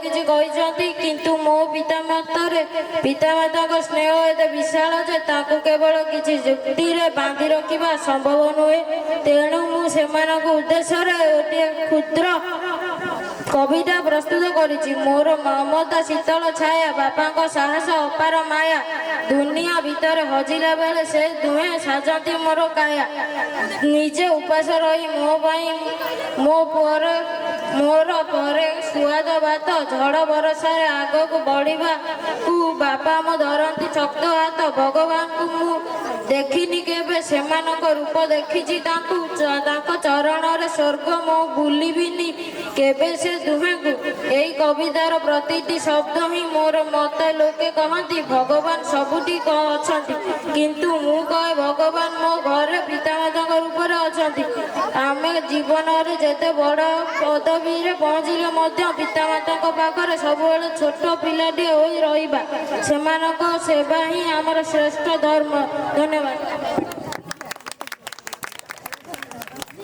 କିଛି କହିଛନ୍ତି, କିନ୍ତୁ ମୋ ପିତାମାତାଙ୍କ ସ୍ନେହ ଏତେ ବିଶାଳ ଯେ ତାଙ୍କୁ କେବଳ କିଛି ଯୁକ୍ତିରେ ବାନ୍ଧି ରଖିବା ସମ୍ଭବ ନୁହେଁ। ତେଣୁ ମୁଁ ସେମାନଙ୍କ ଉଦ୍ଦେଶ୍ୟରେ ଗୋଟିଏ କ୍ଷୁଦ୍ର କବିତା ପ୍ରସ୍ତୁତ କରିଛି। ମୋର ମମତା ଶୀତଳ ଛାୟା, ବାପାଙ୍କ ସାହସ ଅପାର ମାୟା, ଦୁନିଆ ଭିତରେ ହଜିଲା ବେଳେ ସେ ଦୁହେଁ ସାଜନ୍ତି ମୋର କାୟା। ନିଜେ ଉପାସ ରହି ମୋ ପାଇଁ ମୋର ପରେ ସୁଆଦ ଭାତ, ଝଡ଼ ବରଷାରେ ଆଗକୁ ବଢ଼ିବାକୁ ବାପା ମୋ ଧରନ୍ତି ଶକ୍ତ ହାତ। ଭଗବାନଙ୍କୁ ମୁଁ ଦେଖିନି କେବେ, ସେମାନଙ୍କ ରୂପ ଦେଖିଛି ତାଙ୍କ ଚରଣରେ ସ୍ୱର୍ଗ ମୁଁ ଭୁଲିବିନି କେବେ ସେ ଦୁହେଁଙ୍କୁ। ଏଇ କବିତାର ପ୍ରତିଟି ଶବ୍ଦ ହିଁ ମୋର। ମତେ ଲୋକେ କହନ୍ତି ଭଗବାନ ସବୁଠି ଅଛନ୍ତି, କିନ୍ତୁ ମୁଁ କହେ ଭଗବାନ ମୋ ଘରେ ପିତାମାତାଙ୍କ ରୂପରେ ଅଛନ୍ତି। ଆମେ ଜୀବନରେ ଯେତେ ବଡ଼ ପଦବୀରେ ପହଞ୍ଚିଲେ ମଧ୍ୟ ପିତାମାତାଙ୍କ ପାଖରେ ସବୁବେଳେ ଛୋଟ ପିଲାଟିଏ ହୋଇ ରହିବା, ସେମାନଙ୍କ ସେବା ହିଁ ଆମର ଶ୍ରେଷ୍ଠ ଧର୍ମ। ଧନ୍ୟବାଦ।